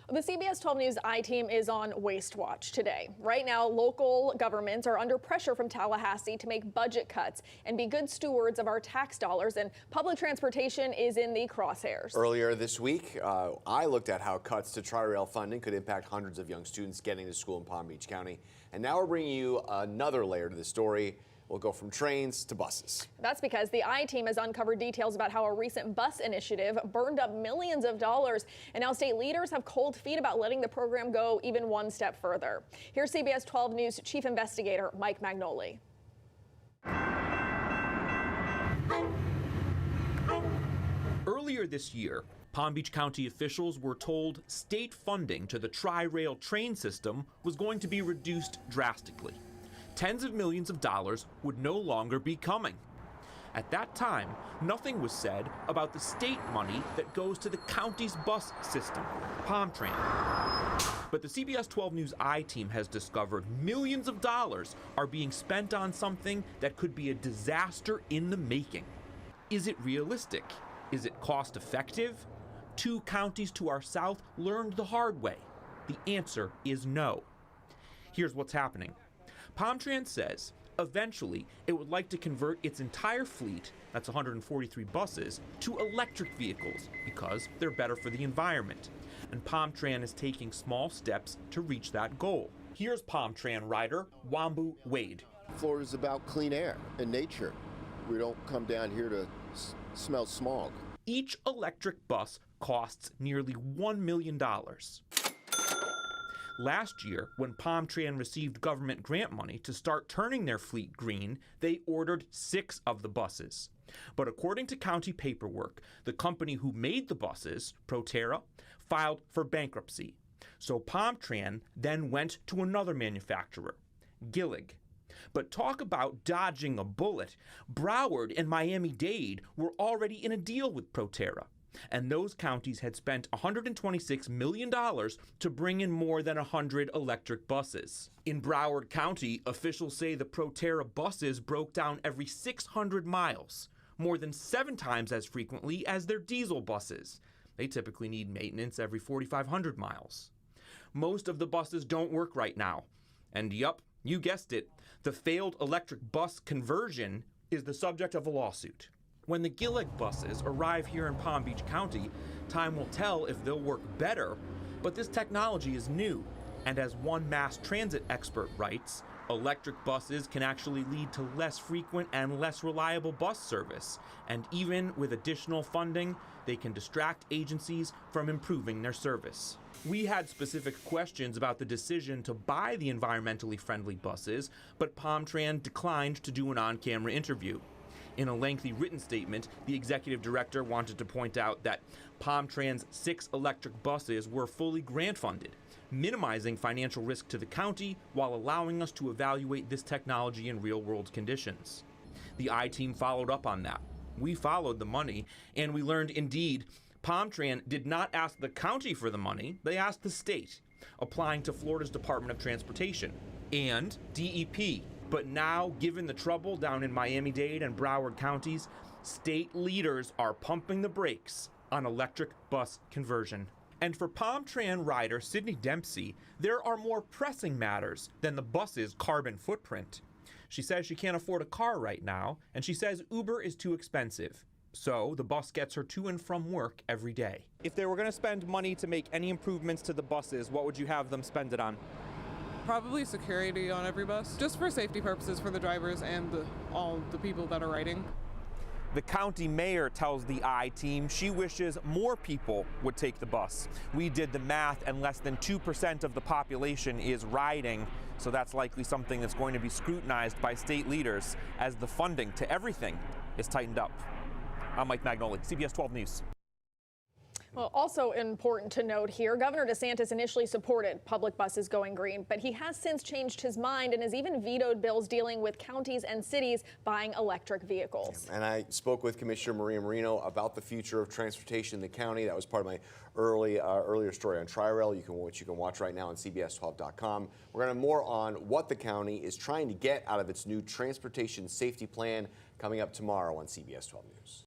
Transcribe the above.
The CBS 12 News I-Team is on Waste Watch today. Right now, local governments are under pressure from Tallahassee to make budget cuts and be good stewards of our tax dollars, and public transportation is in the crosshairs. Earlier this week, I looked at how cuts to Tri-Rail funding could impact hundreds of young students getting to school in Palm Beach County. And now we're bringing you another layer to the story. We'll go from trains to buses. That's because the I-Team has uncovered details about how a recent bus initiative burned up millions of dollars. And now state leaders have cold feet about letting the program go even one step further. Here's CBS 12 News Chief Investigator Mike Magnoli. Earlier this year, Palm Beach County officials were told state funding to the Tri-Rail train system was going to be reduced drastically. Tens of millions of dollars would no longer be coming. At that time, nothing was said about the state money that goes to the county's bus system, PalmTran. But the CBS 12 News I-Team has discovered millions of dollars are being spent on something that could be a disaster in the making. Is it realistic? Is it cost effective? Two counties to our south learned the hard way. The answer is no. Here's what's happening. PalmTran says eventually it would like to convert its entire fleet, that's 143 buses, to electric vehicles because they're better for the environment. And PalmTran is taking small steps to reach that goal. Here's PalmTran rider Wambu Wade. Florida's about clean air and nature. We don't come down here to smell smog. Each electric bus costs nearly $1 million. Last year, when PalmTran received government grant money to start turning their fleet green, they ordered 6 of the buses. But according to county paperwork, the company who made the buses, Proterra, filed for bankruptcy. So PalmTran then went to another manufacturer, Gillig. But talk about dodging a bullet. Broward and Miami-Dade were already in a deal with Proterra. And those counties had spent $126 million to bring in more than 100 electric buses. In Broward County, officials say the Proterra buses broke down every 600 miles, more than 7 times as frequently as their diesel buses. They typically need maintenance every 4,500 miles. Most of the buses don't work right now. And yup, you guessed it, the failed electric bus conversion is the subject of a lawsuit. When the Gillig buses arrive here in Palm Beach County, time will tell if they'll work better, but this technology is new. And as one mass transit expert writes, electric buses can actually lead to less frequent and less reliable bus service. And even with additional funding, they can distract agencies from improving their service. We had specific questions about the decision to buy the environmentally friendly buses, but PalmTran declined to do an on-camera interview. In a lengthy written statement, the executive director wanted to point out that PalmTran's 6 electric buses were fully grant funded, minimizing financial risk to the county while allowing us to evaluate this technology in real-world conditions. The I-Team followed up on that. We followed the money, and we learned indeed PalmTran did not ask the county for the money, they asked the state, applying to Florida's Department of Transportation and DEP. But now, given the trouble down in Miami-Dade and Broward counties, state leaders are pumping the brakes on electric bus conversion. And for PalmTran rider Sydney Dempsey, there are more pressing matters than the bus's carbon footprint. She says she can't afford a car right now, and she says Uber is too expensive. So the bus gets her to and from work every day. If they were going to spend money to make any improvements to the buses, what would you have them spend it on? Probably security on every bus, just for safety purposes for the drivers and all the people that are riding. The county mayor tells the I-Team she wishes more people would take the bus. We did the math, and less than 2% of the population is riding, so that's likely something that's going to be scrutinized by state leaders as the funding to everything is tightened up. I'm Mike Magnoli, CBS 12 News. Well, also important to note here, Governor DeSantis initially supported public buses going green, but he has since changed his mind and has even vetoed bills dealing with counties and cities buying electric vehicles. And I spoke with Commissioner Maria Marino about the future of transportation in the county. That was part of my earlier story on Tri-Rail, which you can watch right now on CBS12.com. We're going to have more on what the county is trying to get out of its new transportation safety plan coming up tomorrow on CBS 12 News.